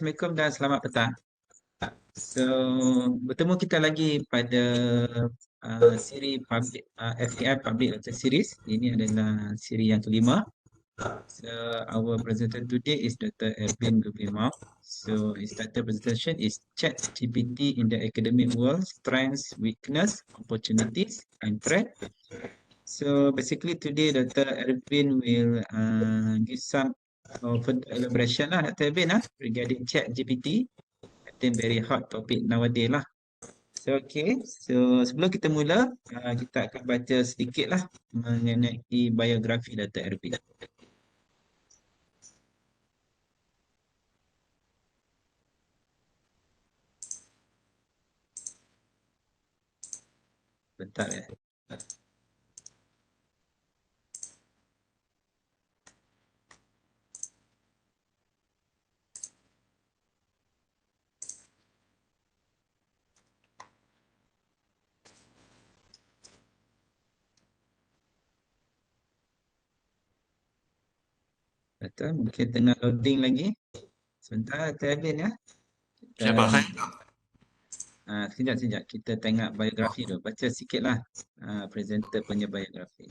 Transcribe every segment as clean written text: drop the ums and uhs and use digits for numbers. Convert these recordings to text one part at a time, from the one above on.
Assalamualaikum dan selamat petang. So, bertemu kita lagi pada siri public FKI Public Lecture Series. Ini adalah siri yang kelima. So, our presenter today is Dr. Ervin Gubin. So, his title presentation is ChatGPT in the Academic World: Strengths, Weakness, Opportunities, and Threat. So, basically today Dr. Ervin will give some further elaboration lah, Dr. Ervin, regarding ChatGPT. I think very hot topic nowadays lah. So, okay. So, sebelum kita mula, kita akan baca sedikit lah mengenai biografi Dr. Ervin. Bentar ya. Betul, mungkin tengah loading lagi. Sebentar, Dr. Ervin ya. Siapa saya? Sekejap. Kita tengok biografi dulu. Baca sikit lah presenter punya biografi.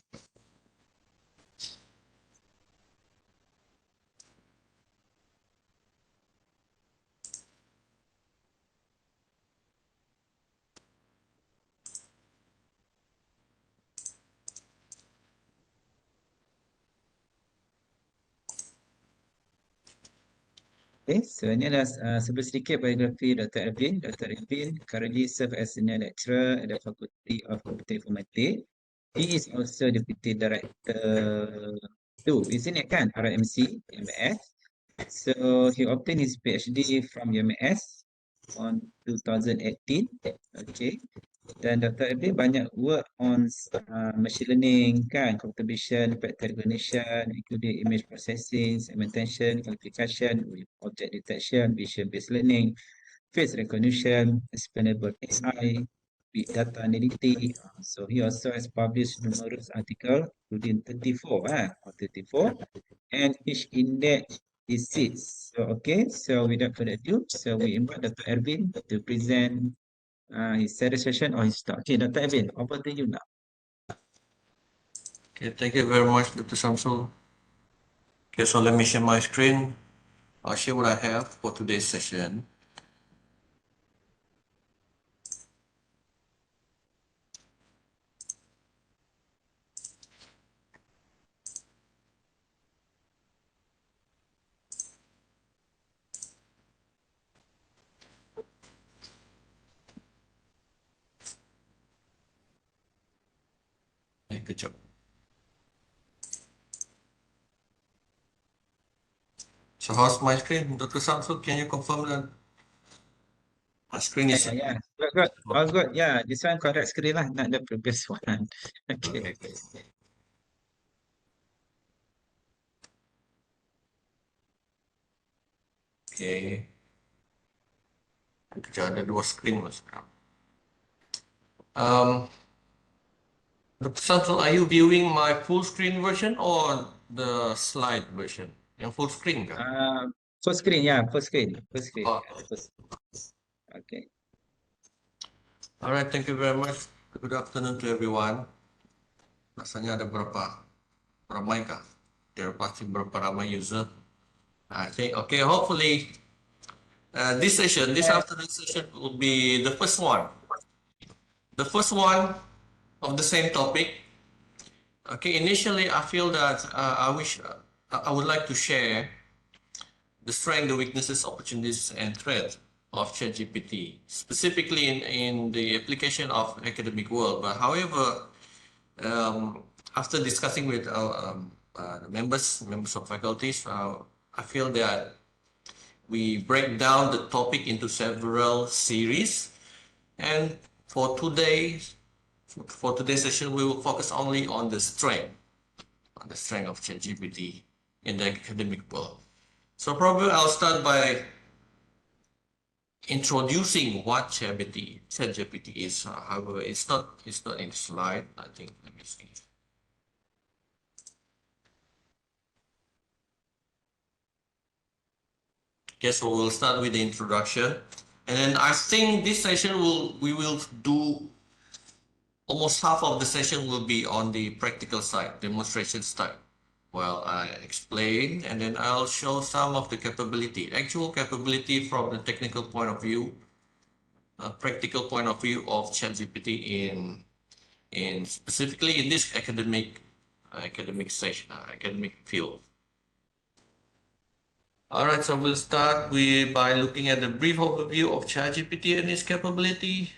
Okay, so ini adalah sebelum sedikit biografi Dr. Ervin. Dr. Ervin currently serve as senior lecturer at the Faculty of Computer Informatics. He is also Deputy Director 2, isn't it kan? RMC, UMS. So he obtained his PhD from UMS on 2018. Okay. Dan Dr. Ervin banyak work on machine learning kan, computer vision, pattern recognition, including image processing, segmentation, classification, object detection, vision-based learning, face recognition, explainable AI, big data analytics. So he also has published numerous articles, including 34, and each index is 6. So okay, so without further ado, so we invite Dr. Ervin to present his session or his talk. Okay, Dr. Ervin, over to you now. Okay, thank you very much, Dr. Samsul. Okay, so let me share my screen. I'll share what I have for today's session. Good job. So how's my screen? Dr. Samsul, can you confirm that my screen is... Yeah. Good. All good. Yeah, this one correct screen lah, not the previous one. Okay. Okay. Ada dua screen mas. Dr. Samsul, are you viewing my full screen version or the slide version? Yang full screen kan? Full screen, yeah, full screen. Oh. Okay. All right, thank you very much. Good afternoon to everyone. Rasanya ada berapa ramai kah? There pasti berapa ramai user. I think, okay, hopefully this afternoon session will be the first one. The first one of the same topic. Okay, initially I feel that I would like to share the strengths, the weaknesses, opportunities, and threats of ChatGPT, specifically in the application of academic world. But however, after discussing with the members of faculties, I feel that we break down the topic into several series, and for today's session, we will focus only on the strength of ChatGPT in the academic world. So probably I'll start by introducing what ChatGPT is. However, it's not in the slide. I think, let me see. Okay, so we'll start with the introduction, and then I think this session we will do almost half of the session will be on the practical side, demonstration side. Well, I explain, and then I'll show some of the capability, actual capability from the technical point of view, practical point of view of ChatGPT in specifically in this academic session, academic field. All right, so we'll start by looking at the brief overview of ChatGPT and its capability.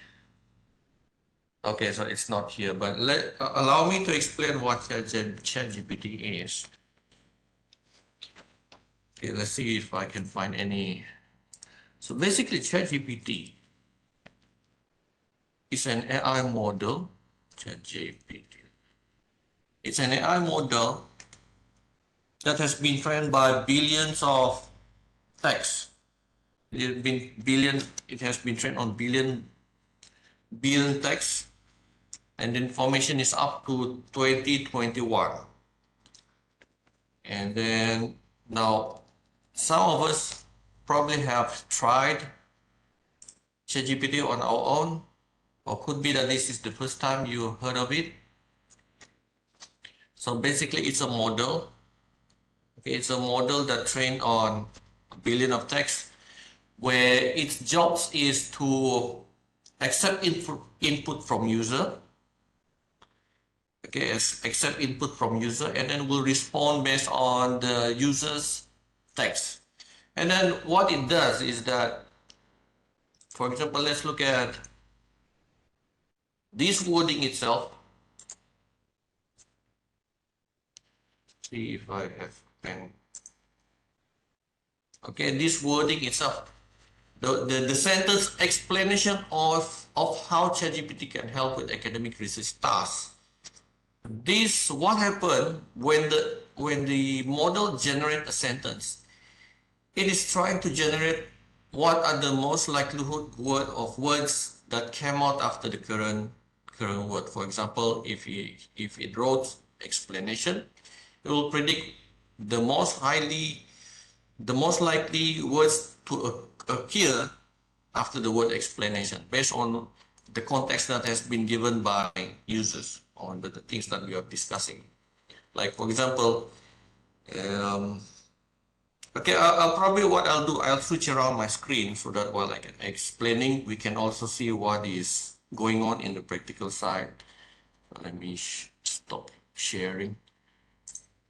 Okay, so it's not here, but allow me to explain what ChatGPT is. Okay, let's see if I can find any. So basically, ChatGPT is an AI model. ChatGPT. It's an AI model that has been trained by billions of texts. It has been trained on billion texts, and the information is up to 2021. And then now some of us probably have tried ChatGPT on our own, or could be that this is the first time you heard of it. So basically it's a model. Okay, it's a model that trained on a billion of text, where its job is to accept input from user. Okay, accept input from user, and then will respond based on the user's text. And then what it does is that, for example, let's look at this wording itself. See if I have pen. Okay, this wording itself, the sentence explanation of how ChatGPT can help with academic research tasks. This what happened when the model generates a sentence. It is trying to generate what are the most likelihood words that came out after the current word. For example, if it wrote explanation, it will predict the most likely words to appear after the word explanation based on the context that has been given by users on the things that we are discussing. Like, for example, okay, I'll switch around my screen so that while I can explaining, we can also see what is going on in the practical side. Let me stop sharing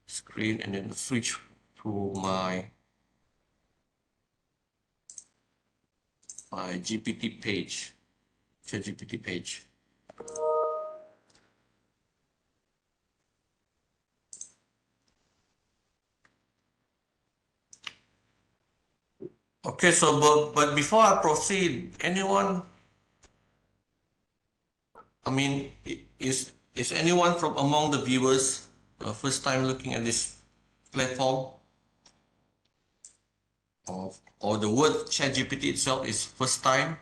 screen and then switch to my GPT page, ChatGPT page. Okay, so but before I proceed, is anyone from among the viewers first time looking at this platform? Or the word ChatGPT itself is first time?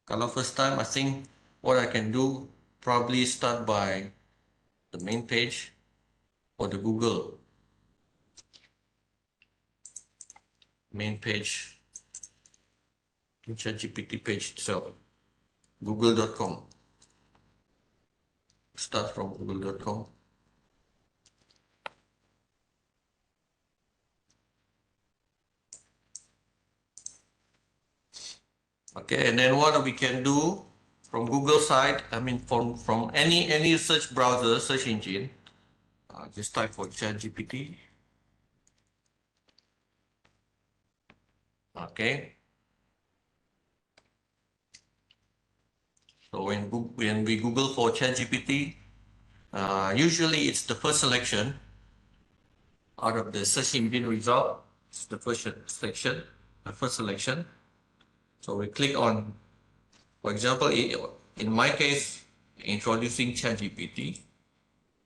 Kalau first time, I think what I can do, probably start by the main page or the Google main page, the ChatGPT page itself, google.com. Start from google.com. Okay, and then what we can do from Google side, from any search browser, search engine, just type for ChatGPT. Okay. So when we Google for ChatGPT, usually it's the first selection out of the search engine result. It's the first selection. So we click on, for example, in my case, introducing ChatGPT.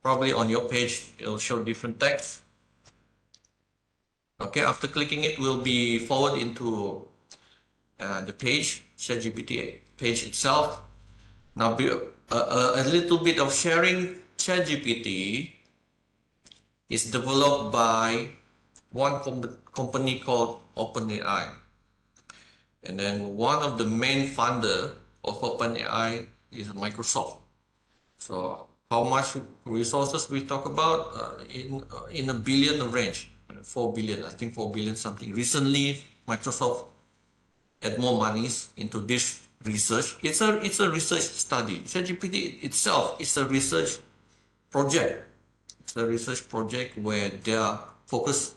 Probably on your page, it'll show different text. Okay, after clicking it, will be forward into the page, ChatGPT page itself. Now, a little bit of sharing. ChatGPT is developed by one company called OpenAI. And then one of the main funder of OpenAI is Microsoft. So how much resources we talk about in a billion range, 4 billion, I think 4 billion something. Recently, Microsoft add more monies into this research. It's a research study. ChatGPT itself is a research project. It's a research project where their focus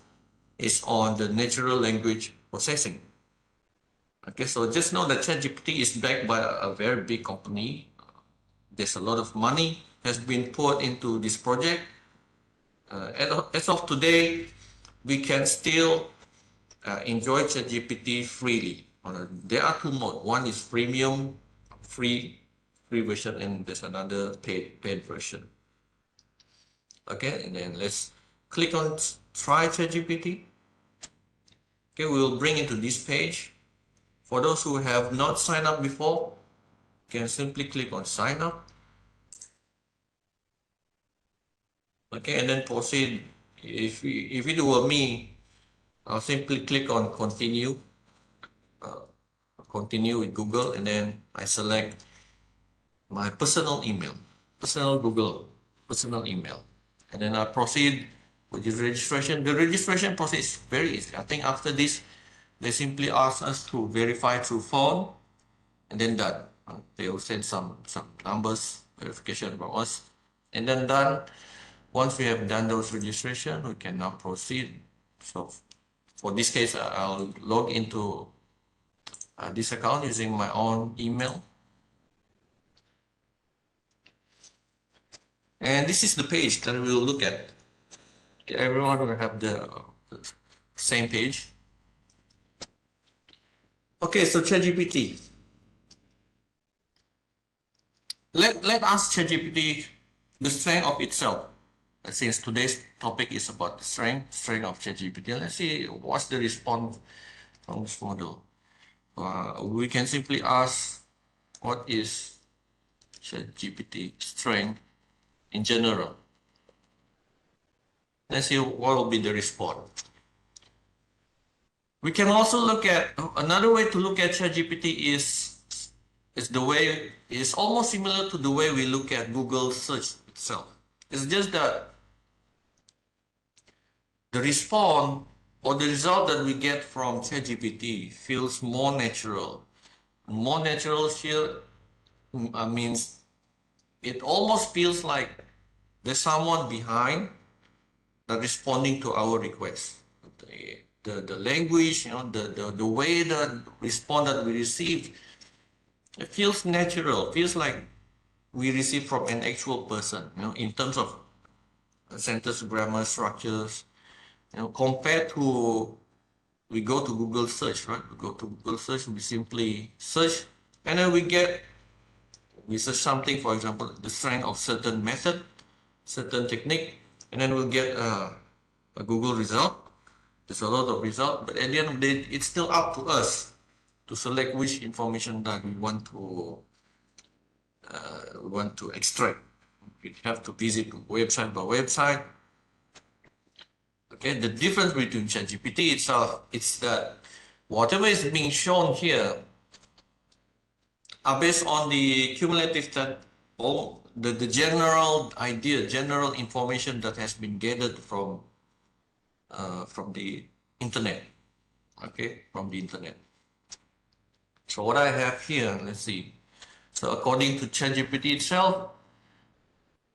is on the natural language processing. Okay, so just know that ChatGPT is backed by a very big company. There's a lot of money has been poured into this project. As of today, we can still enjoy ChatGPT freely. There are two modes. One is premium, free version, and there's another paid version. Okay, and then let's click on try ChatGPT. Okay, we'll bring into this page. For those who have not signed up before, you can simply click on sign up. Okay, and then proceed. If it were me, I'll simply click on continue. Continue with Google, and then I select my personal email, personal email, and then I proceed with the registration. The registration process is very easy. I think after this, they simply ask us to verify through phone, and then done. They will send some numbers verification about us, and then done. Once we have done those registration, we can now proceed. So for this case, I'll log into this account using my own email. And this is the page that we'll look at. Everyone will have the same page. Okay, so ChatGPT. Let us ChatGPT the strength of itself. Since today's topic is about the strength of ChatGPT, let's see what's the response from this model. We can simply ask what is ChatGPT strength in general. Let's see what will be the response. We can also look at another way to look at ChatGPT is almost similar to the way we look at Google search itself. It's just that the response or the result that we get from ChatGPT feels more natural. More natural here means it almost feels like there's someone behind that responding to our request. The language, the way the response that we receive, it feels natural, feels like we receive from an actual person, in terms of sentence grammar structures, compared to we go to Google search, right? We go to Google search, we simply search, and then we search something, for example, the strength of certain method, certain technique, and then we'll get a Google result. There's a lot of result, but at the end of the day, it's still up to us to select which information that we want to extract. We have to visit website by website. Okay, the difference between ChatGPT itself is that whatever is being shown here are based on the cumulative all the general idea, general information that has been gathered from the internet. Okay, from the internet. So what I have here, let's see. So according to ChatGPT itself,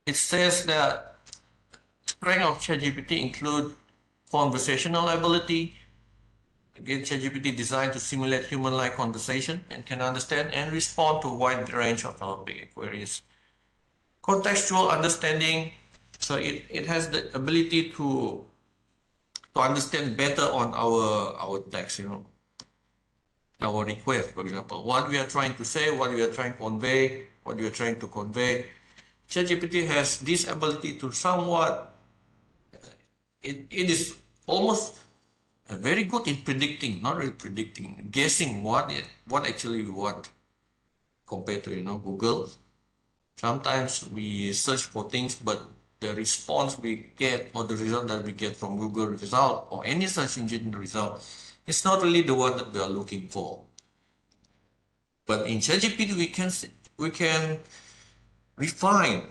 it says that strength of ChatGPT include conversational ability. Again, ChatGPT designed to simulate human-like conversation and can understand and respond to a wide range of topic queries. Contextual understanding, so it has the ability to understand better on our text, our request, for example, what we are trying to say, what we are trying to convey, what we are trying to convey. ChatGPT has this ability to somewhat, it is almost very good in predicting, not really predicting, guessing what actually we want compared to Google. Sometimes we search for things, but the response we get or the result that we get from Google result or any search engine result is not really the one that we are looking for. But in ChatGPT, we can refine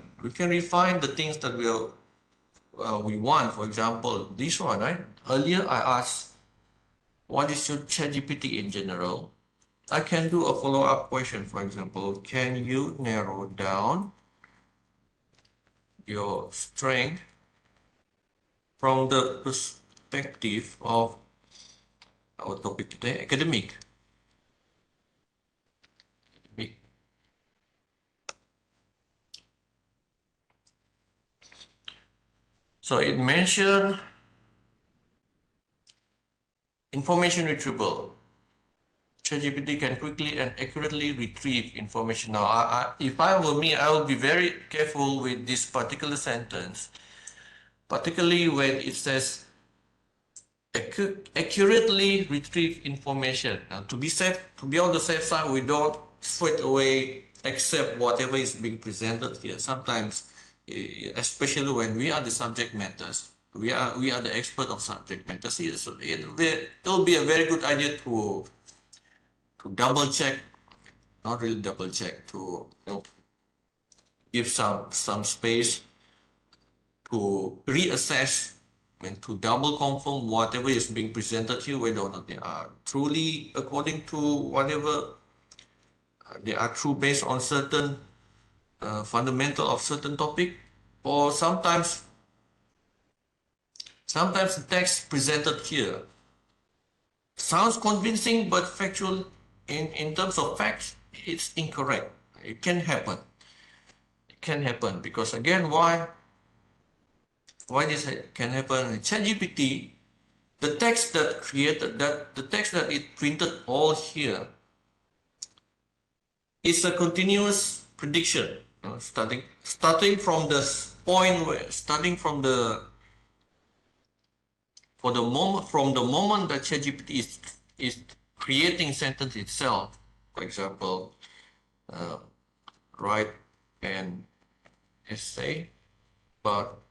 the things that we want. For example, this one, right? Earlier I asked, what is your ChatGPT in general? I can do a follow-up question. For example, can you narrow down your strength from the perspective of our topic today, academic? So it mentioned information retrieval. ChatGPT can quickly and accurately retrieve information. Now, if I were me, I would be very careful with this particular sentence, particularly when it says accurately retrieve information. Now, to be on the safe side, we don't straight away accept whatever is being presented here. Sometimes, especially when we are the subject matters, we are the expert of subject matters here. So it'll be a very good idea to double check, not really double check, to give some space to reassess and to double confirm whatever is being presented here, whether or not they are truly according to whatever they are true based on certain fundamental of certain topic, or sometimes the text presented here sounds convincing but factual in terms of facts it's incorrect. It can happen. It can happen because again, why this can happen? ChatGPT, the text that it printed all here is a continuous prediction, starting from the point where starting from the moment that ChatGPT is creating sentence itself. For example, write an essay about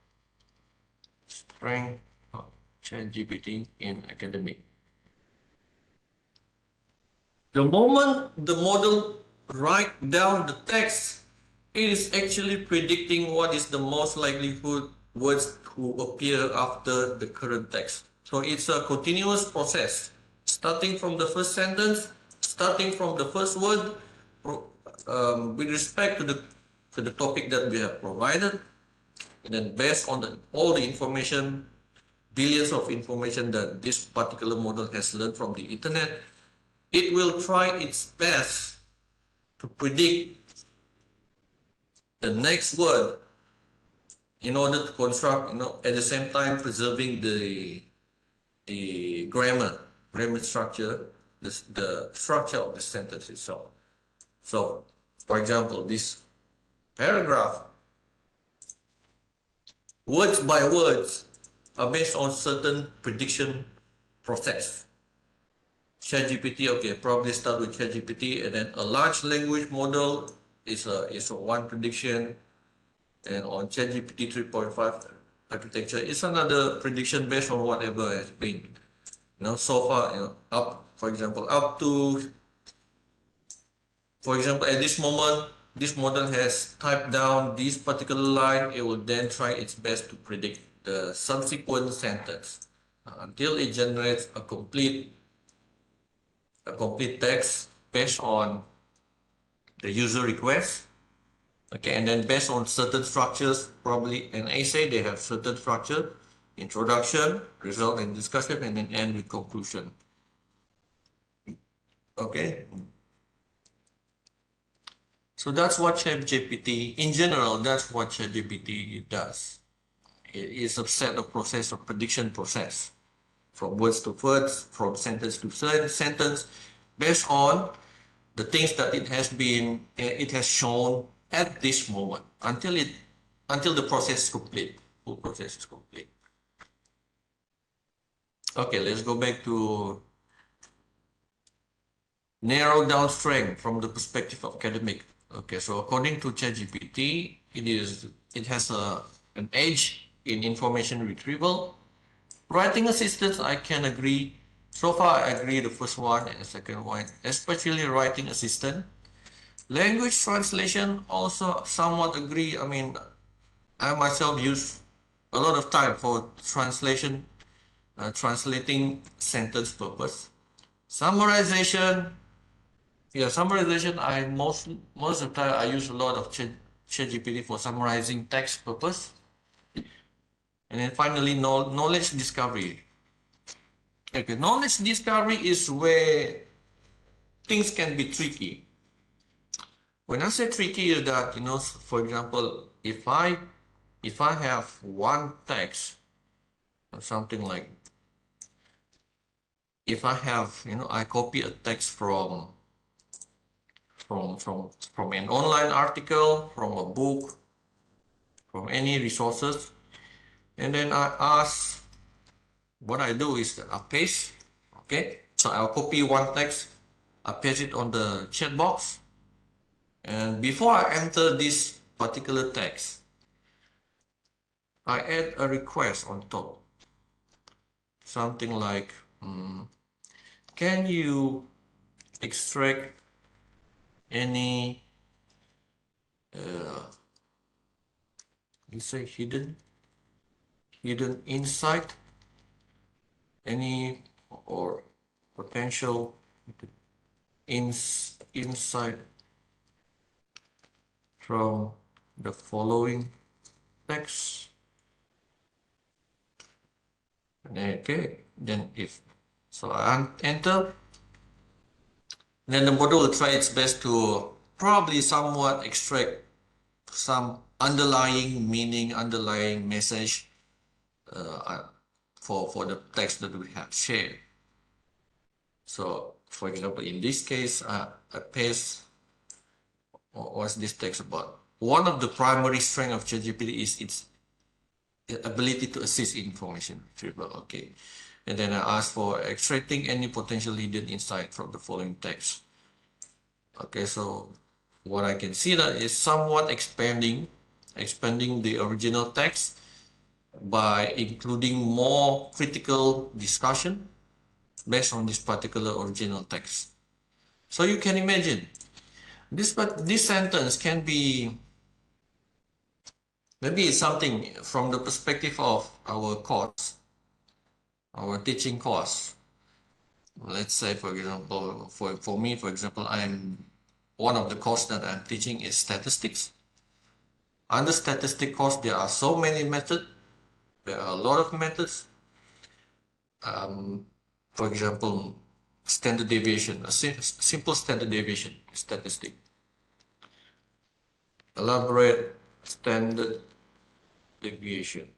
strength of ChatGPT in academic. The moment the model write down the text, it is actually predicting what is the most likelihood words to appear after the current text. So it's a continuous process, starting from the first sentence, starting from the first word, with respect to the topic that we have provided, and then based on all the information, billions of information that this particular model has learned from the internet, it will try its best to predict the next word in order to construct, at the same time preserving the grammar structure, the structure of the sentence itself. So, for example, this paragraph, words by words, are based on certain prediction process. ChatGPT, okay, probably start with ChatGPT, and then a large language model is a one prediction, and on ChatGPT 3.5 architecture, it's another prediction based on whatever has been, so far, up, for example, at this moment, this model has typed down this particular line. It will then try its best to predict the subsequent sentence until it generates a complete text based on the user request. Okay, and then based on certain structures, probably an essay, they have certain structure: introduction, result and discussion, and then end with conclusion. Okay, so that's what ChatGPT, in general, that's what ChatGPT does. It is a set of process of prediction process, from words to words, from sentence to sentence, based on the things that it has shown at this moment until the process is complete. Full process is complete. Okay, let's go back to narrow down strength from the perspective of academic. Okay, so according to ChatGPT, it has a an edge in information retrieval. Writing assistance, I can agree. So far, I agree the first one and the second one, especially writing assistant. Language translation, also somewhat agree. I mean, I myself use a lot of time for translation, translating sentence purpose. Summarization, yeah, summarization. I most of the time I use a lot of ChatGPT for summarizing text purpose. And then finally, knowledge discovery. Okay, knowledge discovery is where things can be tricky. When I say tricky, is that for example, if I have one text or something like, if I have I copy a text from an online article, from a book, from any resources, and then I ask, what I do is that I paste. Okay, so I'll copy one text, I paste it on the chat box, and before I enter this particular text, I add a request on top, something like, can you extract any you say hidden insight, any or potential insight from the following text. Okay, then if so, I enter, then the model will try its best to probably somewhat extract some underlying meaning, underlying message for the text that we have shared. So, for example, in this case, I paste, what's this text about? One of the primary strengths of ChatGPT is its ability to assist information retrieval. Okay, and then I ask for extracting any potential hidden insight from the following text. Okay, so what I can see that is somewhat expanding the original text by including more critical discussion based on this particular original text. So you can imagine this sentence can be, maybe it's something from the perspective of our course, our teaching course. Let's say, for example, for me, for example, one of the course that I'm teaching is statistics. Under statistic course, there are so many methods. There are a lot of methods. For example, standard deviation, a simple standard deviation statistic. Elaborate standard deviation.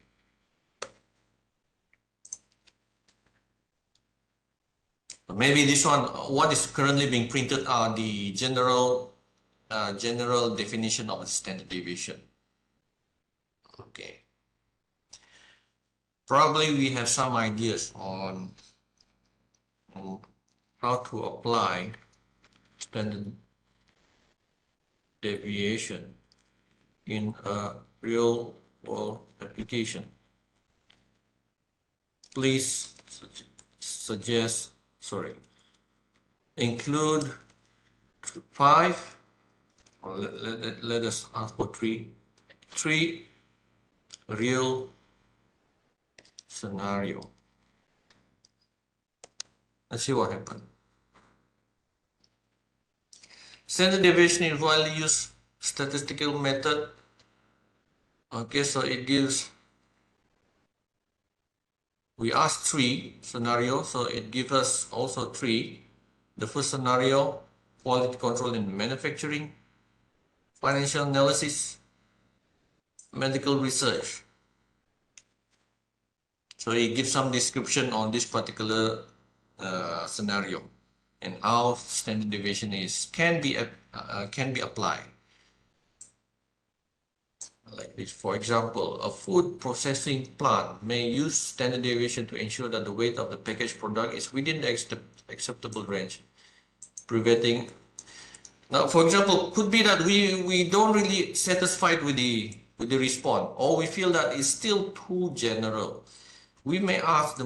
Maybe this one, what is currently being printed are the general definition of a standard deviation. Okay. Probably we have some ideas on how to apply standard deviation in a real world application. Please include 5, or let us ask for 3 real scenario. Let's see what happens. Standard deviation is widely used statistical method. Okay, so it gives, we asked 3 scenarios, so it gives us also 3. The first scenario, quality control in manufacturing, financial analysis, medical research. So it gives some description on this particular scenario and how standard deviation can be applied. Like this, for example, a food processing plant may use standard deviation to ensure that the weight of the packaged product is within the acceptable range, preventing. Now, for example, could be that we don't really satisfied with the with the response, or we feel that it's still too general, we may ask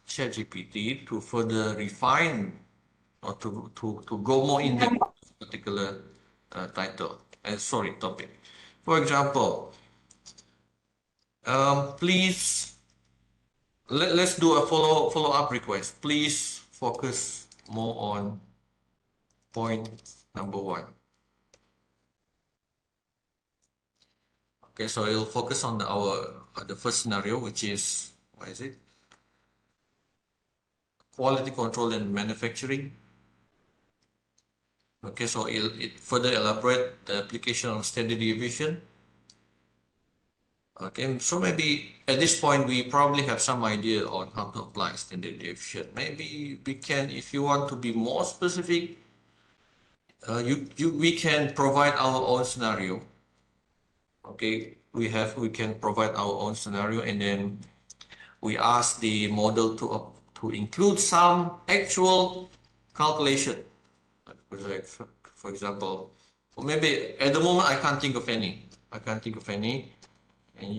ChatGPT to further refine or to go more in depth in this particular topic. For example, please let's do a follow-up request. Please focus more on point number 1. Okay, so it'll focus on the first scenario, which is, what is it? Quality control and manufacturing. Okay, so it further elaborate the application of standard deviation. Okay, so maybe at this point we probably have some idea on how to apply standard deviation. Maybe we can, if you want to be more specific, we can provide our own scenario. Okay, we can provide our own scenario, and then we ask the model to include some actual calculation. Like for example, or maybe at the moment I can't think of any. And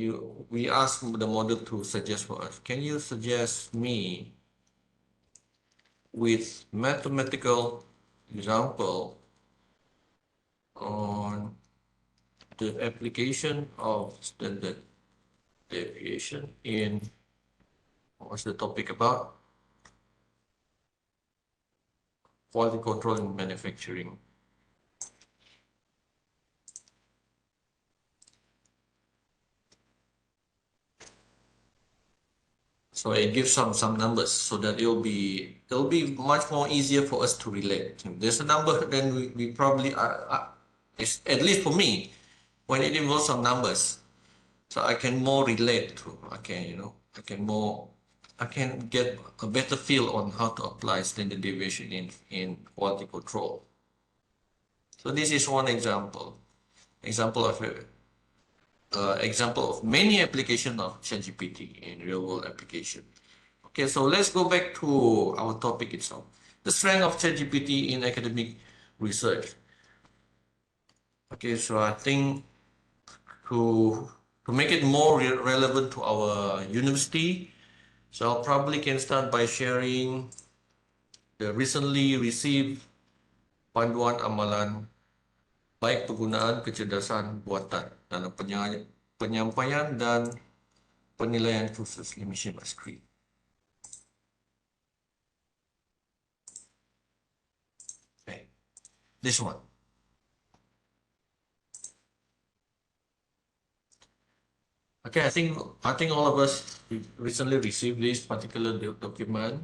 we ask the model to suggest for us. Can you suggest me with mathematical example on the application of standard deviation in, what's the topic about? Quality control in manufacturing. So it gives some numbers so that it'll be much more easier for us to relate. If there's a number, then we probably are, at least for me, when it involves some numbers, so I can more relate to. I can get a better feel on how to apply standard deviation in quality control. So this is one example of many applications of ChatGPT in real world application. Okay, so let's go back to our topic itself. The strength of ChatGPT in academic research. Okay, so I think to make it more relevant to our university, so I'll probably can start by sharing the recently received panduan amalan baik penggunaan kecerdasan buatan dalam penyampaian dan penilaian khusus. Let me share my screen. Okay, this one. Okay, I think all of us recently received this particular document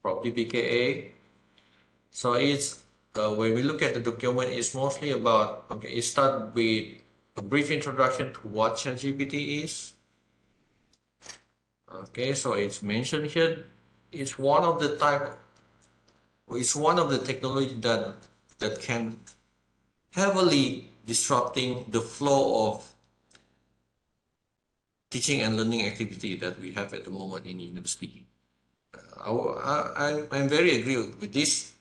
from PPKA. So it's when we look at the document, it's mostly about, okay, it starts with a brief introduction to what ChatGPT is. Okay, so it's mentioned here, it's one of the technology that can heavily disrupting the flow of teaching and learning activity that we have at the moment in university. I'm very agree with this,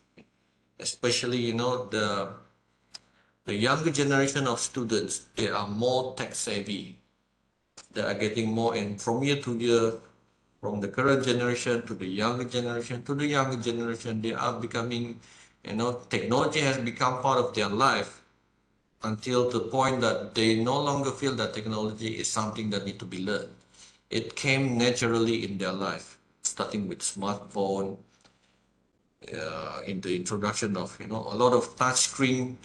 especially the younger generation of students. They are more tech savvy. They are getting more, and from year to year, from the current generation to the younger generation they are becoming, technology has become part of their life until the point that they no longer feel that technology is something that need to be learned. It came naturally in their life, starting with smartphone, in the introduction of a lot of touchscreen,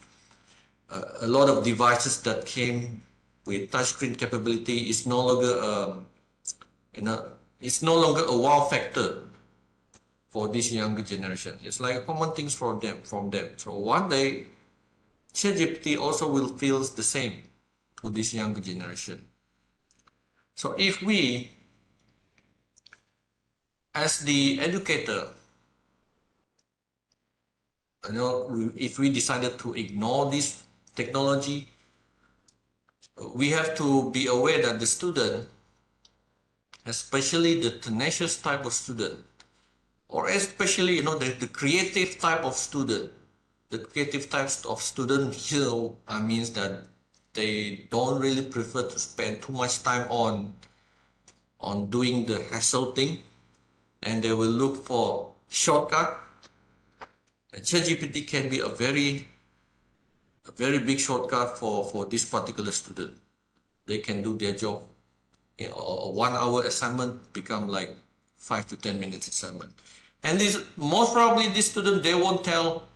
a lot of devices that came with touchscreen capability is no longer it's no longer a wow factor for this younger generation. It's like a common things from them. So one day, ChatGPT also will feel the same to this younger generation. So if we, as the educator, if we decided to ignore this technology, we have to be aware that the student, especially the tenacious type of student, or especially the creative type of student, the creative types of student here means that they don't really prefer to spend too much time on doing the hassle thing, and they will look for shortcut. ChatGPT can be a very big shortcut for this particular student. They can do their job. A 1 hour assignment become like 5 to 10 minutes assignment. And this most probably this student they won't tell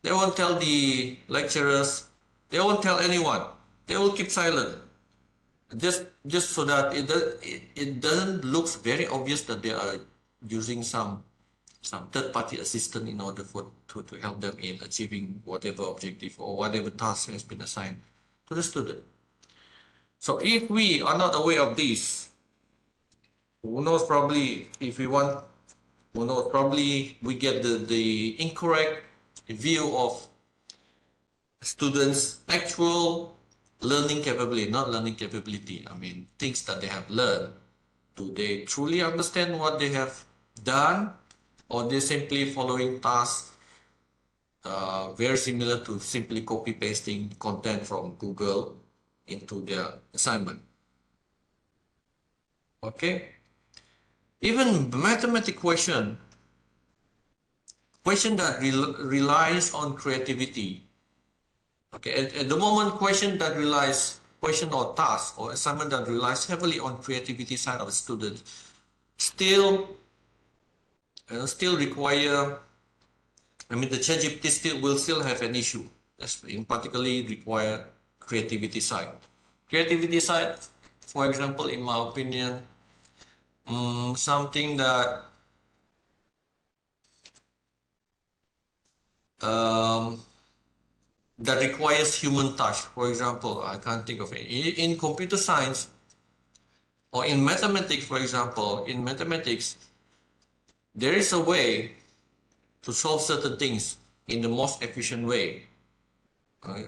the lecturers, they won't tell anyone. They will keep silent. Just so that it doesn't look very obvious that they are using some third-party assistant in order to help them in achieving whatever objective or whatever task has been assigned to the student. So if we are not aware of this, who knows, probably if we want, who knows, probably we get the incorrect view of students' actual learning capability, not learning capability. I mean, things that they have learned. Do they truly understand what they have done, or they simply following tasks very similar to simply copy pasting content from Google into their assignment? Okay. Even mathematical question that relies on creativity. Okay, at the moment, question or task or assignment that relies heavily on creativity side of the student still require, I mean, the ChatGPT will still have an issue, in particularly require creativity side. Creativity side, for example, in my opinion, something that that requires human touch. For example, I can't think of it. In computer science or in mathematics, for example, in mathematics, there is a way to solve certain things in the most efficient way.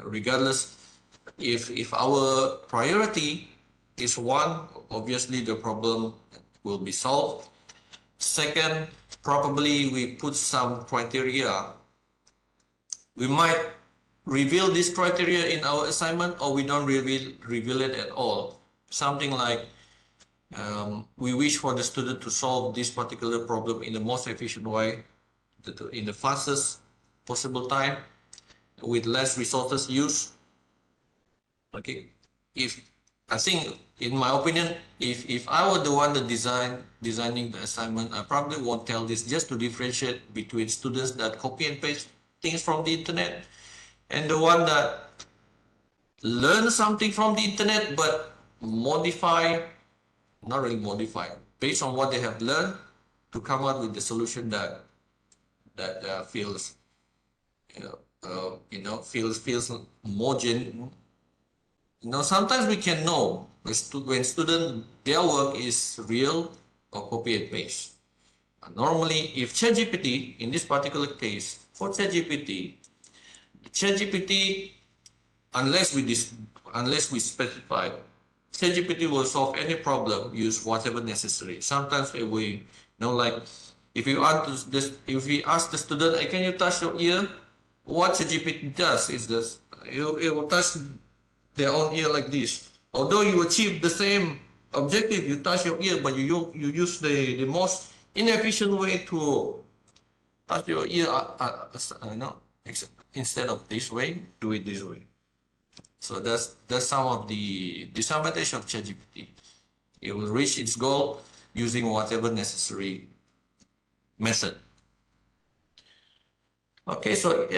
Regardless, if our priority is one, obviously the problem will be solved. Second, probably we put some criteria. We might reveal this criteria in our assignment, or we don't reveal it at all. Something like we wish for the student to solve this particular problem in the most efficient way, in the fastest possible time, with less resources used. Okay, if I think, in my opinion, if I were the one that designing the assignment, I probably won't tell this, just to differentiate between students that copy and paste things from the internet and the one that learn something from the internet but modify, not really modify, based on what they have learned, to come up with the solution that feels feels more genuine. Sometimes we can know when student, their work is real or copy and paste. Normally, if ChatGPT, in this particular case, for ChatGPT, unless we specify, ChatGPT will solve any problem, use whatever necessary. Sometimes we like, if we ask the student, hey, can you touch your ear? What ChatGPT does is this: it will touch their own ear like this. Although you achieve the same objective, you touch your ear, but you use the most inefficient way to touch your ear. Instead of this way, do it this way. So that's some of the disadvantage of ChatGPT. It will reach its goal using whatever necessary method. Okay, so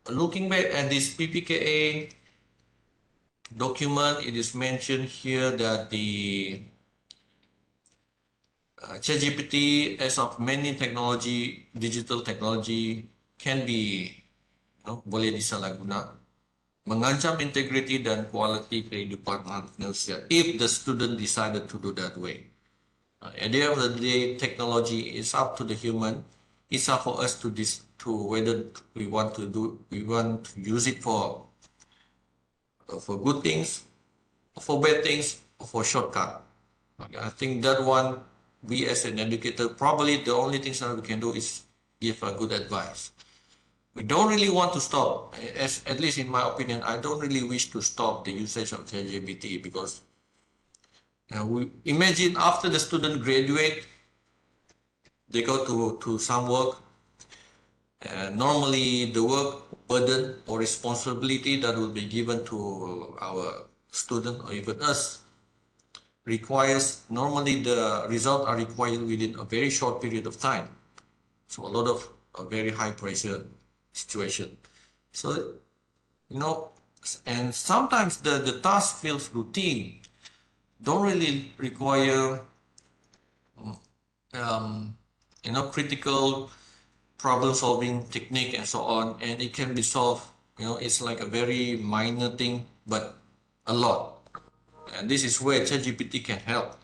looking back at this PPKA document, it is mentioned here that the ChatGPT, as of many digital technology, can be boleh disalahguna, mengancam integriti dan kualiti kehidupan manusia if the student decided to do that way. At the end of the day, technology is up to the human. It's up for us to whether we want to use it for good things, for bad things, or for shortcut. Okay, I think that one, we as an educator, probably the only thing that we can do is give a good advice. we don't really want to stop, at least in my opinion, I don't really wish to stop the usage of ChatGPT because we imagine after the student graduate, they go to some work. Normally, the work burden or responsibility that will be given to our student or even us requires, normally the results are required within a very short period of time. So a lot of a very high pressure situation. So, you know, and sometimes the task feels routine, don't really require, um, critical problem solving technique and so on, and it can be solved. It's like a very minor thing, but a lot. And this is where ChatGPT can help.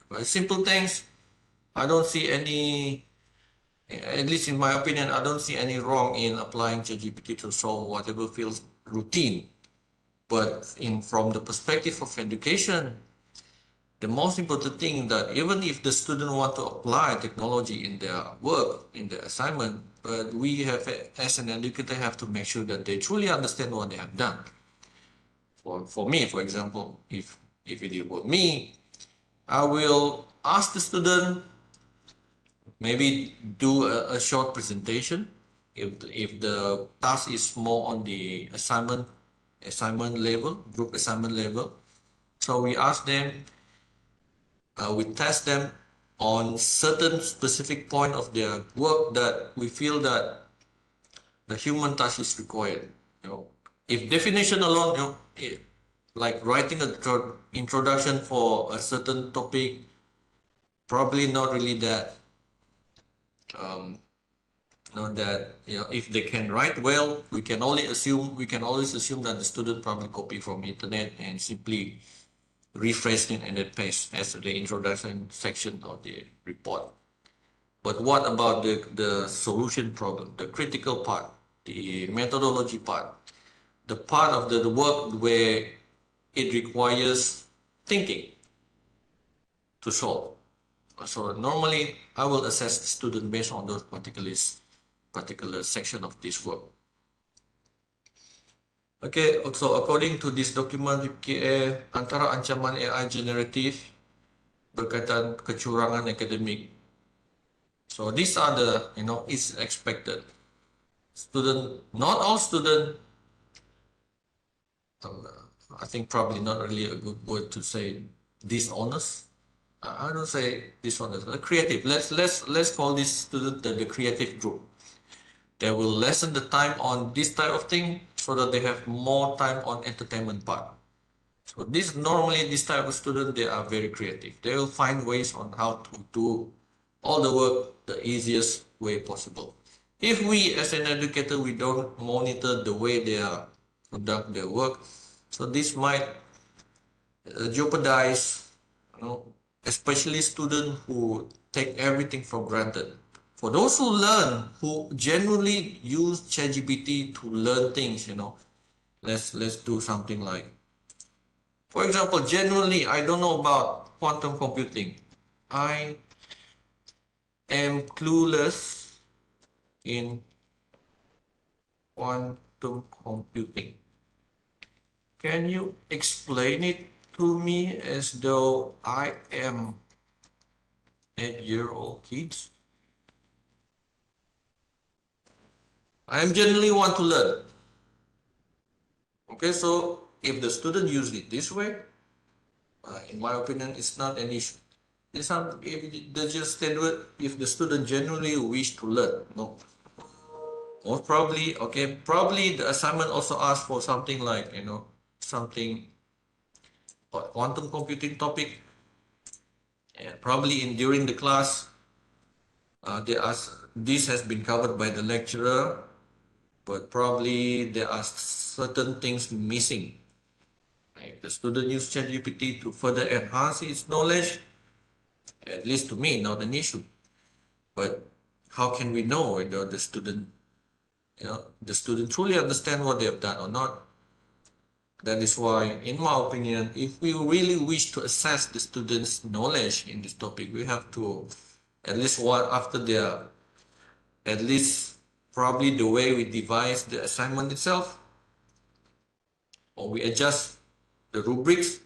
But simple things, I don't see any, at least in my opinion, I don't see any wrong in applying ChatGPT to solve whatever feels routine. But from the perspective of education, the most important thing that even if the student want to apply technology in their work, in their assignment, but we have, as an educator, have to make sure that they truly understand what they have done. For me, for example, if it were me, I will ask the student, maybe do a short presentation. If the task is more on the assignment level, group assignment level, so we ask them, we test them on certain specific point of their work that we feel that the human touch is required. If definition alone, like writing an introduction for a certain topic, probably not really that. Um, if they can write well, we can always assume that the student probably copy from internet and simply rephrase it and then paste as the introduction section of the report. But what about the solution problem, the critical part, the methodology part, the part of the work where it requires thinking to solve? So normally I will assess the student based on those particular section of this work. Okay, so according to this document, FKI, antara ancaman AI generatif berkaitan kecurangan akademik. So these are the, it's expected. Not all student, I think probably not really a good word to say dishonest. I don't say dishonest, creative. Let's call this student the creative group. They will lessen the time on this type of thing so that they have more time on entertainment part. So this type of student, they are very creative. They will find ways on how to do all the work the easiest way possible. If we as an educator, we don't monitor the way they are conduct their work, so this might jeopardize, especially students who take everything for granted. For those who genuinely use ChatGPT to learn things, let's do something like, for example, genuinely, I don't know about quantum computing. I am clueless in quantum computing. Can you explain it to me as though I am 8-year-old kids? I am genuinely want to learn. Okay, so if the student use it this way, in my opinion, it's not an issue. It's not, if they just standard, if the student genuinely wish to learn, no. Most probably, okay, probably the assignment also asks for something like, something quantum computing topic, and probably during the class, they ask, this has been covered by the lecturer, but probably there are certain things missing. Like the student use ChatGPT to further enhance its knowledge, at least to me, not an issue. But how can we know whether the student truly understand what they have done or not? That is why, in my opinion, if we really wish to assess the student's knowledge in this topic, we have to at least after their at least probably the way we devise the assignment itself, or we adjust the rubrics.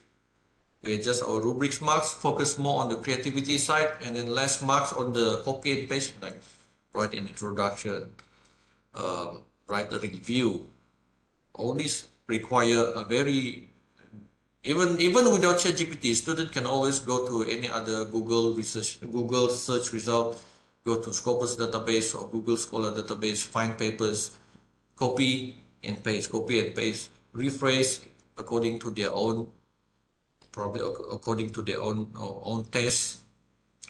We adjust our rubrics marks, focus more on the creativity side, and then less marks on the copy and paste, like write an introduction, write a review. All these require a very, even without ChatGPT, student can always go to any other Google search result, go to Scopus database or Google Scholar database, find papers, copy and paste, rephrase according to their own, probably according to their own taste.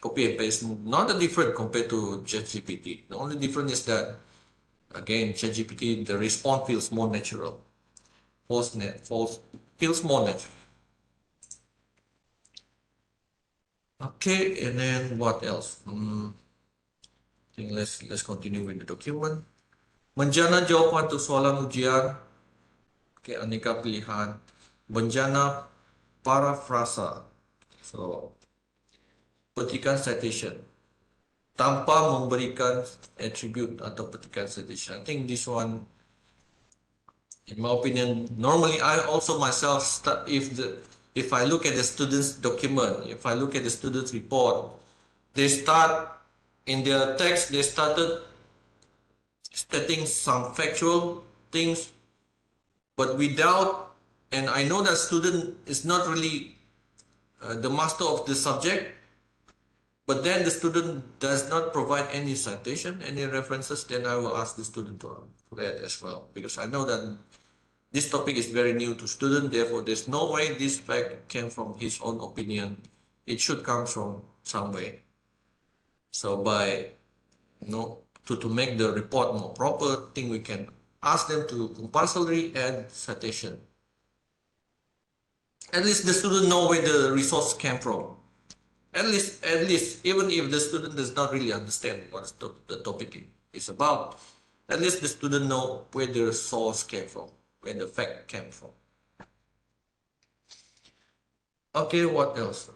Copy and paste, not a different compared to ChatGPT. The only difference is that, again, ChatGPT, the response feels more natural. False feels more natural. Okay, and then what else? I think let's continue with the document. Menjana jawapan untuk soalan ujian. Okay, aneka pilihan. Menjana parafrasa. So, petikan citation tanpa memberikan attribute atau petikan citation. I think this one, in my opinion, normally I also myself start, if I look at the student's document, if I look at the student's report, they start in their text, they started stating some factual things, but without, and I know that student is not really the master of the subject, but then the student does not provide any citation, any references, then I will ask the student to add as well, because I know that this topic is very new to student, therefore there's no way this fact came from his own opinion. It should come from some way. So by, to make the report more proper, I think we can ask them to compulsorily add citation. At least the student know where the resource came from. At least, even if the student does not really understand what the topic is about, at least the student know where the source came from, where the fact came from. Okay, what else?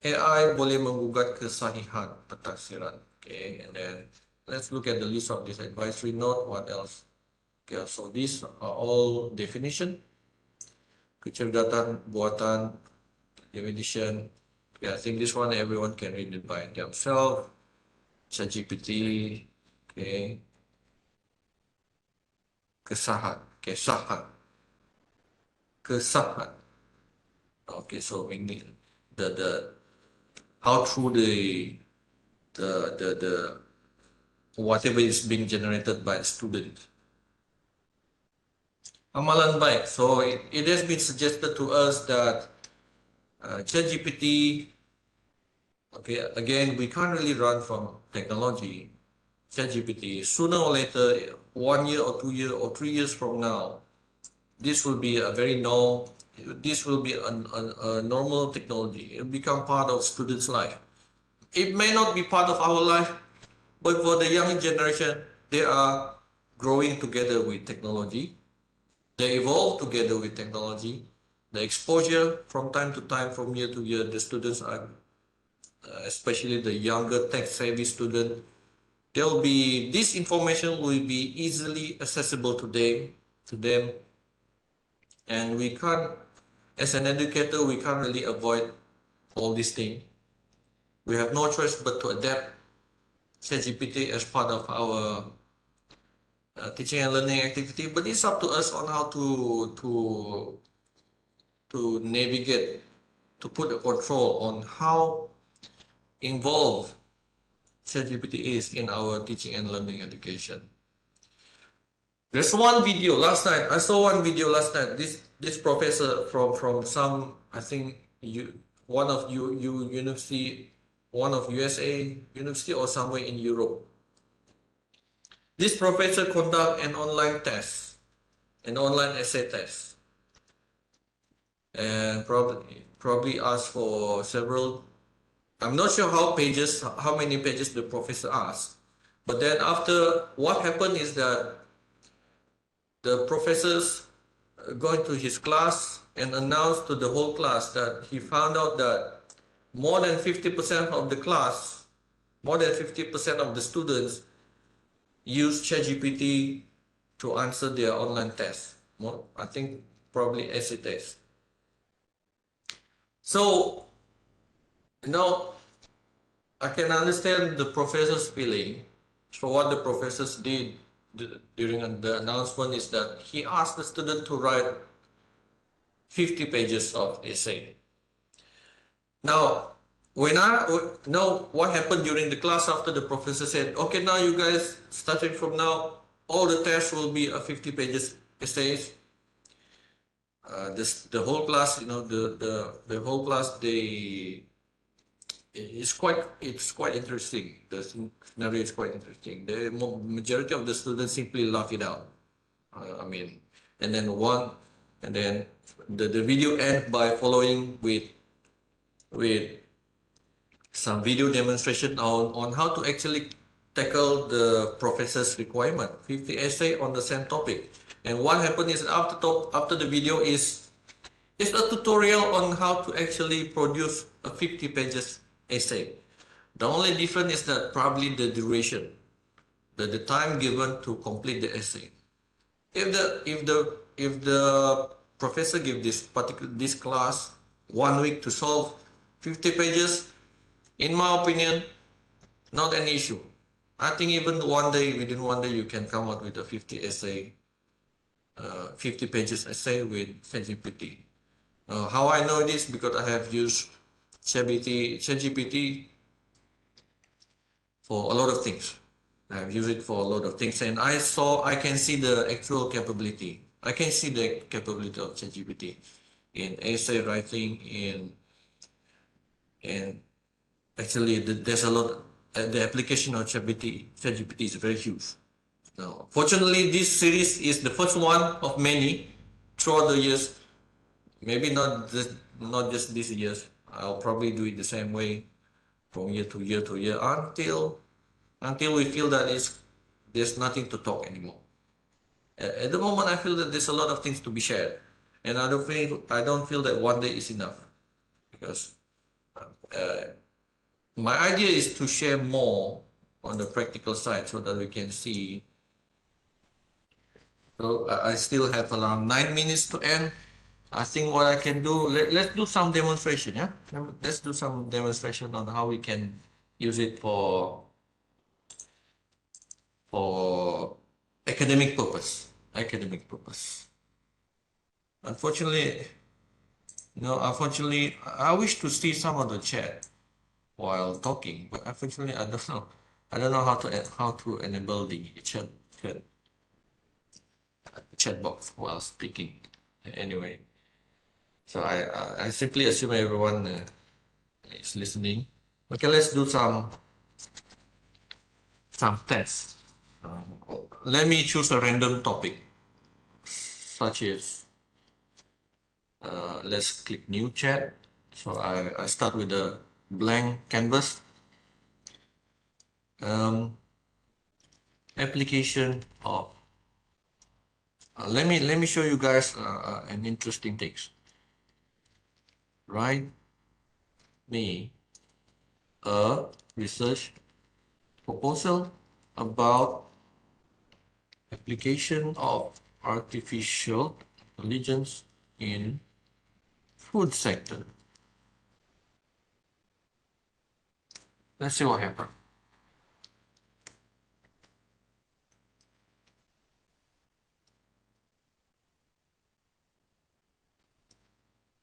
AI boleh menggugat kesahihan pentafsiran. Okay, and then let's look at the list of this advisory note. What else? Okay, so these are all definition. Kecerdasan buatan, definition. Okay, I think this one everyone can read it by themselves. ChatGPT. Okay. Kesahan. Okay, so we need the how through the whatever is being generated by the student. Amalan baik. So it has been suggested to us that ChatGPT, okay, again, we can't really run from technology. ChatGPT, sooner or later, 1 year or 2 years or 3 years from now, this will be a normal technology. It will become part of students' life. It may not be part of our life, but for the young generation, they are growing together with technology. They evolve together with technology. The exposure from time to time, from year to year, the students are, especially the younger tech-savvy student, this information will be easily accessible to them, and we can't, as an educator, we can't really avoid all these things. We have no choice but to adapt ChatGPT as part of our teaching and learning activity, but it's up to us on how to navigate, to put a control on how involved ChatGPT is in our teaching and learning education. There's one video last night. I saw one video last night. This professor from some, I think one of university, one of USA university or somewhere in Europe. This professor conduct an online test, an online essay test, and probably asked for several. I'm not sure how many pages the professor asked, but then after, what happened is that the professors go into his class and announce to the whole class that he found out that more than 50% of the class more than 50% of the students use ChatGPT to answer their online tests. I think probably essay tests. So, you know, I can understand the professor's feeling. So what the professors did during the announcement is that he asked the student to write 50 pages of essay. Now, when I know what happened during the class after the professor said, okay, now you guys, starting from now, all the tests will be a 50 pages essays. The whole class, the whole class, it's quite interesting. The scenario is quite interesting. The majority of the students simply laugh it out. I mean, and then the video ends by following with some video demonstration on how to actually tackle the professor's requirement, 50 essay on the same topic. And what happened is after the video is a tutorial on how to actually produce a 50 pages essay. The only difference is that probably the duration, the time given to complete the essay. If the professor give this class 1 week to solve 50 pages, in my opinion, not an issue. I think even within 1 day, you can come out with a 50 pages essay with ChatGPT. How I know this? Because I have used ChatGPT for a lot of things. I've used it for a lot of things, and I can see the actual capability. I can see the capability of ChatGPT in essay writing, and actually there's a lot. The application of ChatGPT is very huge. Now, fortunately, this series is the first one of many throughout the years. Maybe not just these years. I'll probably do it the same way from year to year to year until we feel that there's nothing to talk anymore. At the moment, I feel that there's a lot of things to be shared, and I don't feel that 1 day is enough, because my idea is to share more on the practical side so that we can see. So I still have around 9 minutes to end. I think what I can do, let's do some demonstration, yeah? Let's do some demonstration on how we can use it for academic purpose. Academic purpose. Unfortunately, I wish to see some of the chat while talking, but unfortunately, I don't know. I don't know how to enable the chat box while speaking. Anyway, so I simply assume everyone is listening. Okay, let's do some tests. Let me choose a random topic, such as let's click new chat. So I start with a blank canvas. Application of let me show you guys an interesting text. Write me a research proposal about application of artificial intelligence in food sector. Let's see what happens.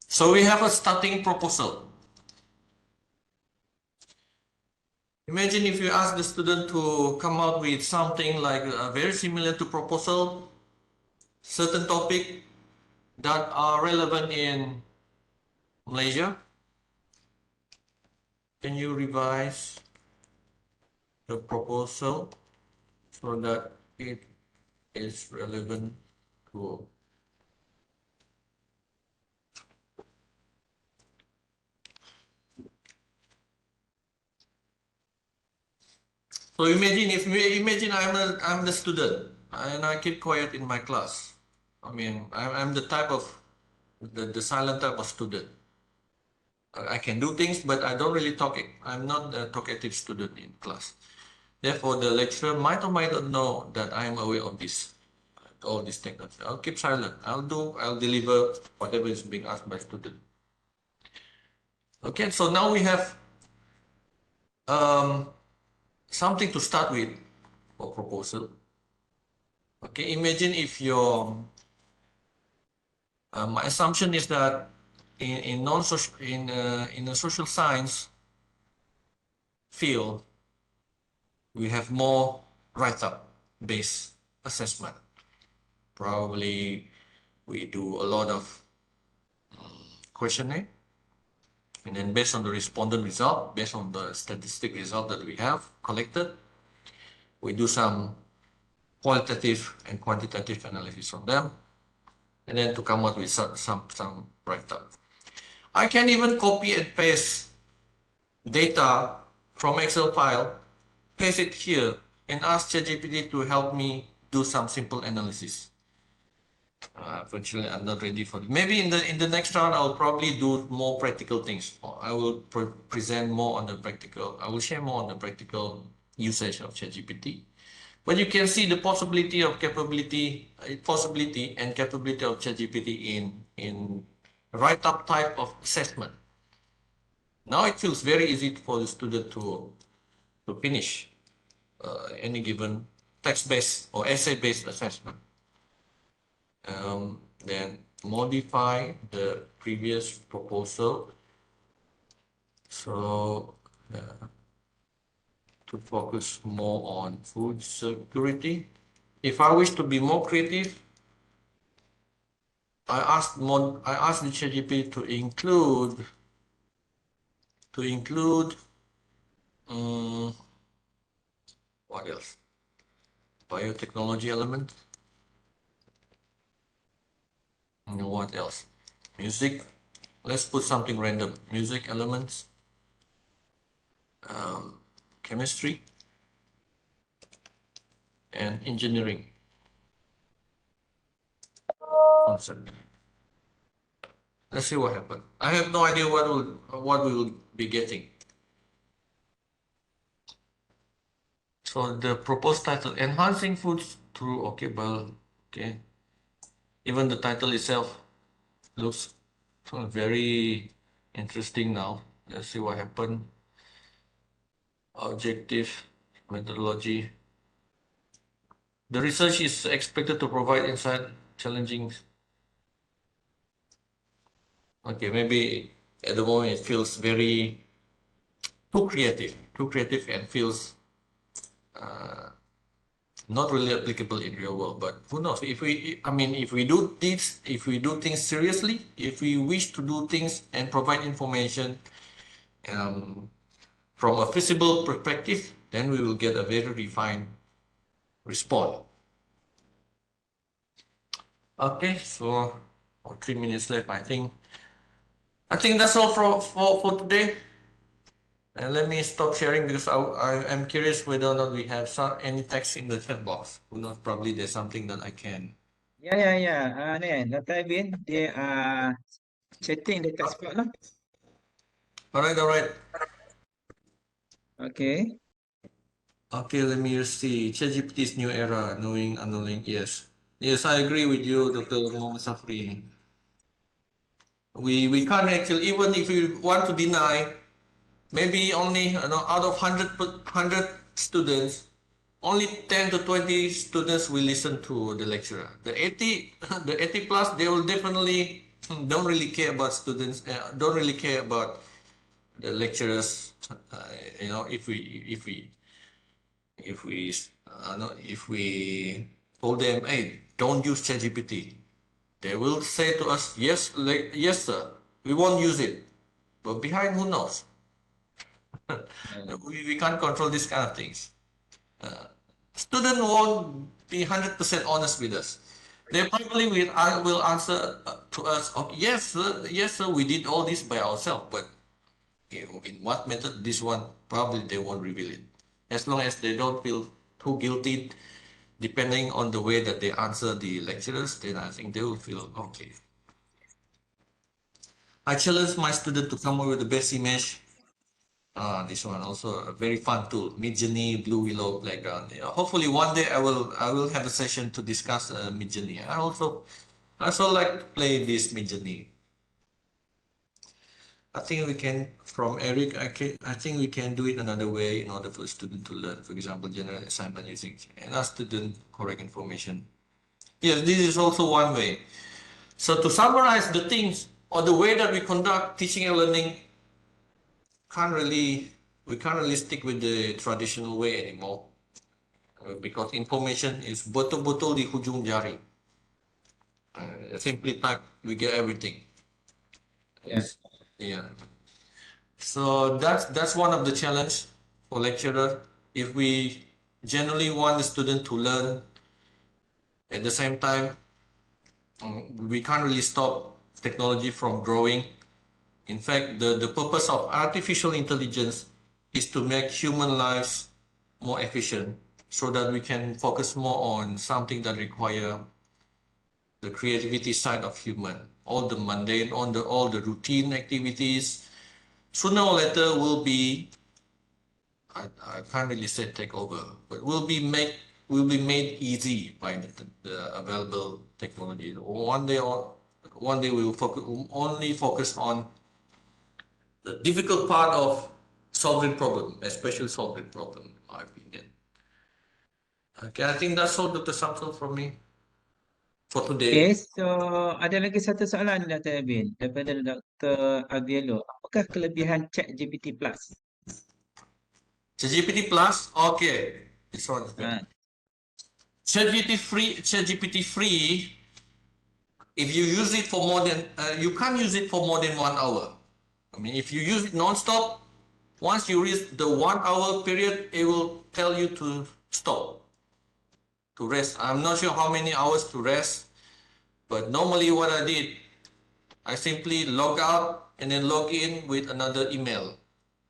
So we have a starting proposal. Imagine if you ask the student to come out with something like very similar to proposal, certain topic that are relevant in Malaysia. Can you revise the proposal so that it is relevant to So imagine I'm the student and I keep quiet in my class. I mean, I'm the type of the silent type of student. I can do things, but I don't really talk. I'm not a talkative student in class. Therefore, the lecturer might or might not know that I am aware of this, all these technology. I'll keep silent. I'll deliver whatever is being asked by student. Okay, so now we have um, something to start with for proposal. Okay, imagine if your my assumption is that in non-social in a social science field we have more write-up based assessment. Probably we do a lot of questionnaire, and then based on the respondent result, based on the statistic result that we have collected, we do some qualitative and quantitative analysis on them, and then to come up with some write-up. I can even copy and paste data from Excel file, paste it here, and ask ChatGPT to help me do some simple analysis. Unfortunately, I'm not ready for it. Maybe in the next round, I'll probably do more practical things. I will present more on the practical. I will share more on the practical usage of ChatGPT. But you can see the possibility and capability of ChatGPT in write-up type of assessment. Now it feels very easy for the student to finish any given text-based or essay-based assessment. Then modify the previous proposal. So to focus more on food security. If I wish to be more creative, I asked the ChatGPT to include what else? Biotechnology element. And what else? Music. Let's put something random. Music elements. Chemistry. And engineering concept. Let's see what happens. I have no idea what we will be getting. So the proposed title, Enhancing Foods Through, okay. Even the title itself looks very interesting now. Let's see what happened. Objective, methodology. The research is expected to provide insight, challenging. Okay, maybe at the moment it feels very too creative and feels not really applicable in real world. But who knows? If we do things seriously, if we wish to do things and provide information from a feasible perspective, then we will get a very refined response. Okay, so 3 minutes left. I think that's all for today. And let me stop sharing because I am curious whether or not we have any text in the chat box. Who knows? Probably there's something that I can. Ya. Ni kan, Dr. Ervin, dia chatting dekat spot lah. Alright. Okay. Okay, let me see. ChatGPT's new era, knowing, unknowing. Yes, I agree with you, Dr. Moung Safri. We can't actually, even if we want to deny, maybe only out of 100 students, only 10 to 20 students will listen to the lecturer. The 80 the 80 plus, they will definitely don't really care about students, don't really care about the lecturers. If we told them, hey, don't use ChatGPT, they will say to us, yes, sir, we won't use it. But behind, who knows? We can't control these kind of things. Student won't be 100% honest with us. They probably will answer to us, oh, yes, sir, we did all this by ourselves, but in what method, this one, probably they won't reveal it. As long as they don't feel too guilty, depending on the way that they answer the lecturers, then I think they will feel okay. I challenge my student to come up with the best image. This one also a very fun tool. Midjourney, Blue Willow Playground. Yeah, hopefully one day I will have a session to discuss Midjourney. I also like to play this Midjourney. I think we can, from Eric, I think we can do it another way in order for a student to learn. For example, general assignment using and ask student correct information. Yes, this is also one way. So to summarize the things or the way that we conduct teaching and learning, we can't really stick with the traditional way anymore because information is betul-betul di hujung jari. Simply type, we get everything. Yeah. Yeah. So that's one of the challenge for lecturer. If we generally want the student to learn, at the same time, we can't really stop technology from growing. In fact, the purpose of artificial intelligence is to make human lives more efficient so that we can focus more on something that require the creativity side of human. All the mundane, all the routine activities, sooner or later will be, I can't really say take over, but will be made easy by the available technology. One day we will only focus on the difficult part of solving problem, especially solving problem, in my opinion. Okay, I think that's all, Dr. Samsul, from me for Okay, today. so ada lagi satu soalan Dr. Ervin daripada Dr. Abielo. Apakah kelebihan ChatGPT Plus? ChatGPT Plus, okay, this one is good. Ha, ChatGPT free. If you use it for more than, you can't use it for more than 1 hour. I mean, if you use it non-stop, once you reach the 1 hour period, it will tell you to stop, to rest. I'm not sure how many hours to rest, but normally what I did, I simply log out and then log in with another email.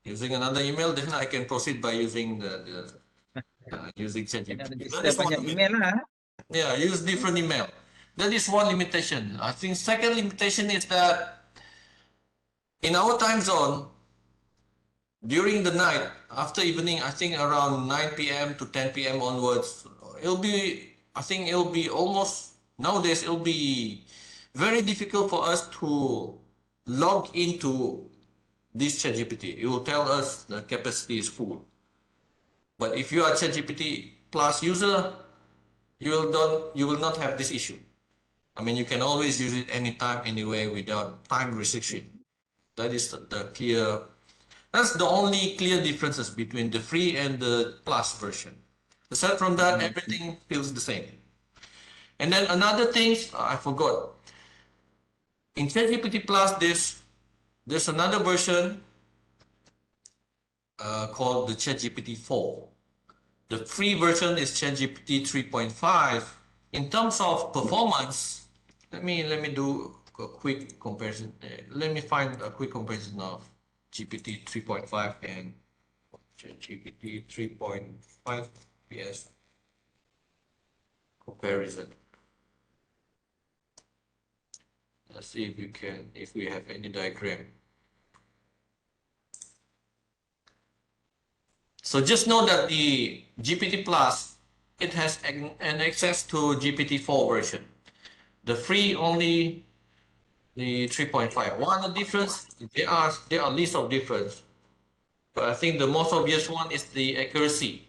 Using another email, then I can proceed by using using kena ChatGPT. That register is one banyak limit. email lah. Yeah, use different email. That is one limitation. I think second limitation is that in our time zone, during the night, after evening, I think around 9 p.m. to 10 p.m. onwards, I think it'll be almost, nowadays, it'll be very difficult for us to log into this ChatGPT. It will tell us the capacity is full. But if you are ChatGPT Plus user, you will not have this issue. I mean, you can always use it anytime, anyway, without time restriction. That is the clear. That's the only clear differences between the free and the plus version. Aside from that, everything feels the same. And then another thing I forgot. In ChatGPT Plus, there's another version called the ChatGPT 4. The free version is ChatGPT 3.5. In terms of performance, let me do a quick comparison. Let me find a quick comparison of GPT 3.5 and ChatGPT 3.5 PS comparison. Let's see if we have any diagram. So just know that the GPT Plus, it has an access to GPT-4 version. The free only the 3.5. One of the difference, there are lists of difference, but I think the most obvious one is the accuracy.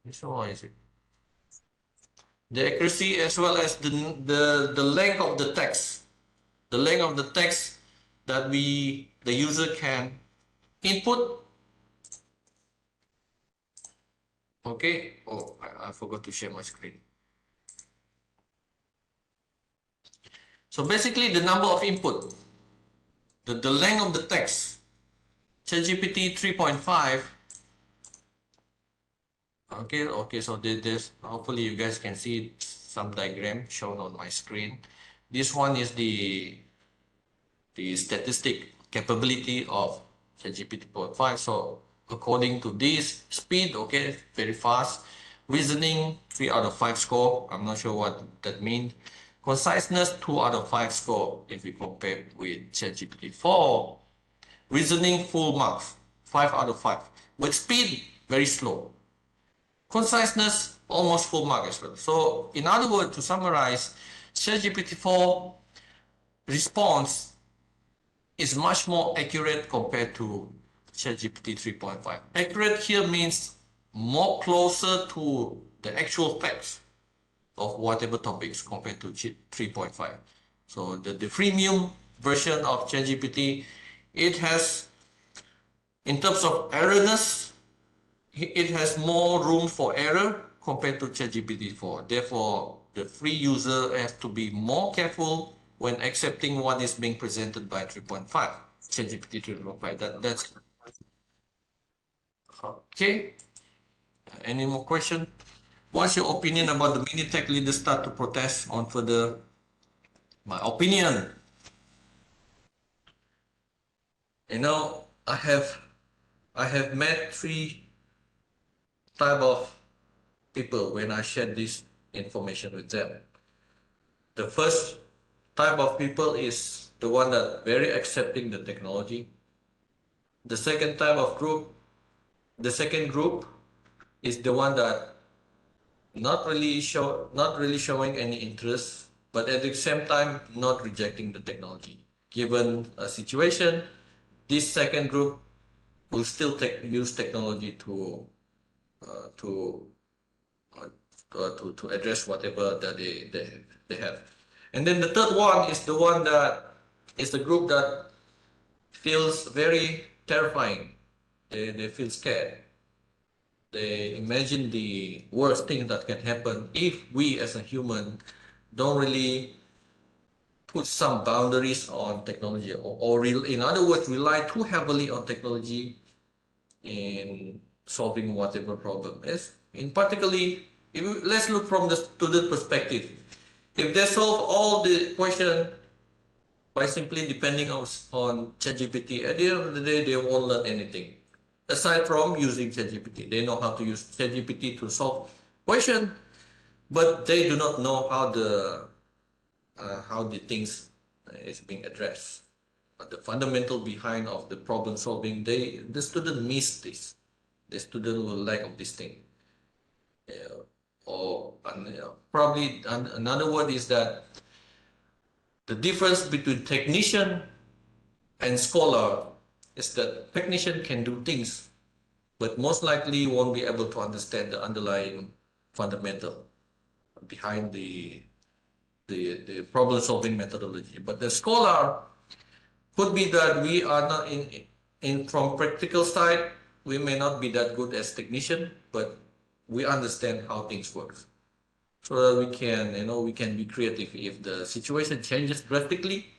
This one is it. The accuracy as well as the length of the text. The length of the text that the user can input. Okay. Oh, I forgot to share my screen. So basically the number of input, the length of the text, ChatGPT 3.5. Okay, so there's, hopefully you guys can see some diagram shown on my screen. This one is the statistic capability of ChatGPT 4.5. So according to this speed, okay, very fast. Reasoning, 3 out of 5 score. I'm not sure what that means. Conciseness, 2 out of 5 score if we compare with ChatGPT 4. Reasoning, full marks, 5 out of 5. But speed, very slow. Conciseness, almost full mark as well. So in other words, to summarize, ChatGPT 4 response is much more accurate compared to ChatGPT 3.5. Accurate here means more closer to the actual facts of whatever topics compared to 3.5. So the freemium version of ChatGPT, it has, in terms of errorness, it has more room for error compared to ChatGPT 4. Therefore, the free user has to be more careful when accepting what is being presented by 3.5, ChatGPT 3.5. That's okay. Any more question? What's your opinion about the many tech leaders start to protest on further? My opinion, you know, I have met 3 type of people when I share this information with them. The first type of people is the one that very accepting the technology. The second type of group, the second group is the one that not really showing any interest, but at the same time not rejecting the technology. Given a situation, this second group will still use technology to uh, to, to address whatever that they have. And then the third one is the one that is the group that feels very terrifying. They feel scared. They imagine the worst thing that can happen if we as a human don't really put some boundaries on technology, or in other words, rely too heavily on technology in solving whatever problem is. In particularly, let's look from the student perspective. If they solve all the question by simply depending on ChatGPT, at the end of the day, they won't learn anything. Aside from using ChatGPT, they know how to use ChatGPT to solve question, but they do not know how the things is being addressed. But the fundamental behind of the problem solving, the student miss this. The student will lack of this thing. Or probably another word is that the difference between technician and scholar is that technician can do things, but most likely won't be able to understand the underlying fundamental behind the problem solving methodology. But the scholar could be that we are not in from practical side, we may not be that good as technician, but we understand how things work. So that we can be creative. If the situation changes drastically,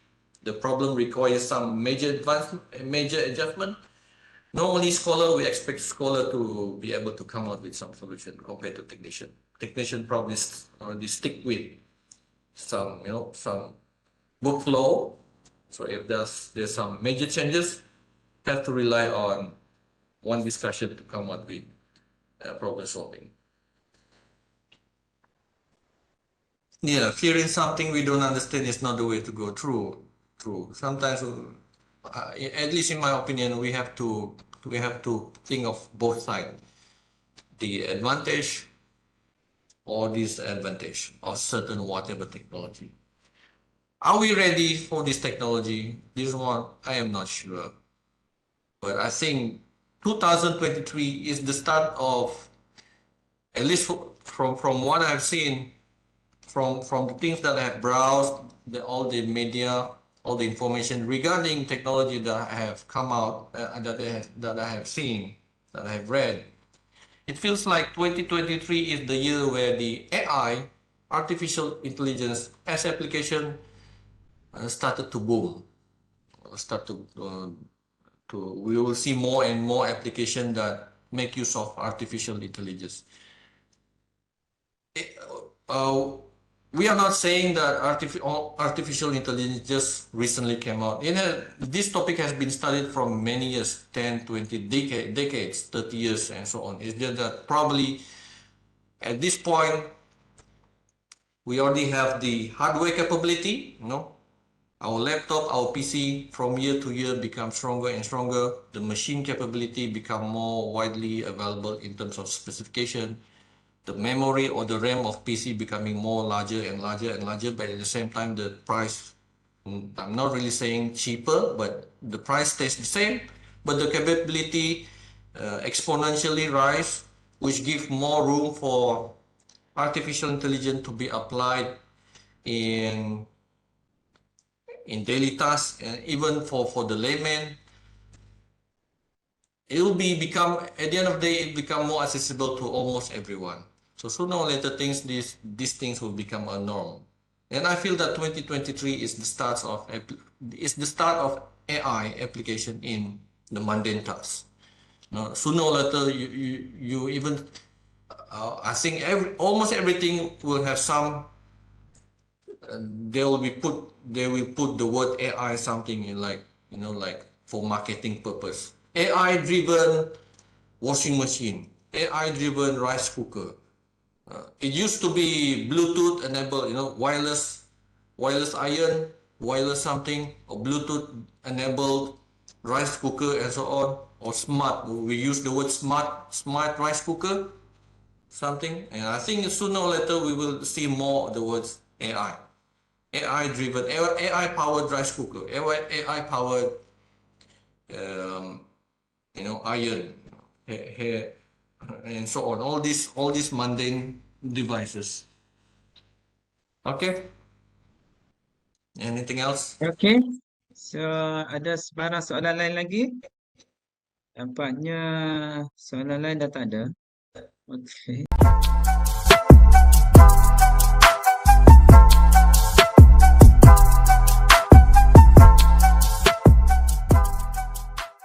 the problem requires some major adjustment. Normally, we expect scholar to be able to come out with some solution compared to technician. Technician probably already stick with some book flow. So if there's some major changes, have to rely on one discussion to come out with problem solving. Yeah, fearing something we don't understand is not the way to go. True. Sometimes, at least in my opinion, we have to think of both sides, the advantage or disadvantage of certain whatever technology. Are we ready for this technology? This one, I am not sure. But I think 2023 is the start of, at least from what I've seen, from the things that I have browsed, all the media, all the information regarding technology that I have come out, that I have seen, that I have read. It feels like 2023 is the year where the AI, artificial intelligence as application, started to boom. We will see more and more applications that make use of artificial intelligence. We are not saying that artificial intelligence just recently came out. This topic has been studied from many years, 10, 20 decades, 30 years, and so on. It's just that probably at this point, We already have the hardware capability, our laptop, our PC from year to year become stronger and stronger. The machine capability become more widely available in terms of specification. The memory or the RAM of PC becoming more larger and larger and larger, but at the same time the price, I'm not really saying cheaper, but the price stays the same, but the capability exponentially rise, which give more room for artificial intelligence to be applied in daily tasks, and even for the layman, it will become, at the end of the day, it become more accessible to almost everyone. So sooner or later, these things will become a norm. And I feel that 2023 is the start of AI application in the mundane tasks. Sooner or later, you even I think almost everything will have some. They will put the word AI something in, like, like for marketing purpose. AI driven washing machine, AI driven rice cooker. It used to be Bluetooth enabled, wireless iron, wireless something, or Bluetooth enabled rice cooker and so on, or smart. We use the word smart rice cooker, something. And I think sooner or later we will see more of the words AI. AI driven, AI powered rice cooker, AI powered, um, iron, hair, and so on. All these mundane devices. Okay. Anything else? Okay. So, ada sebarang soalan lain lagi? Tampaknya soalan lain dah tak ada. Okay.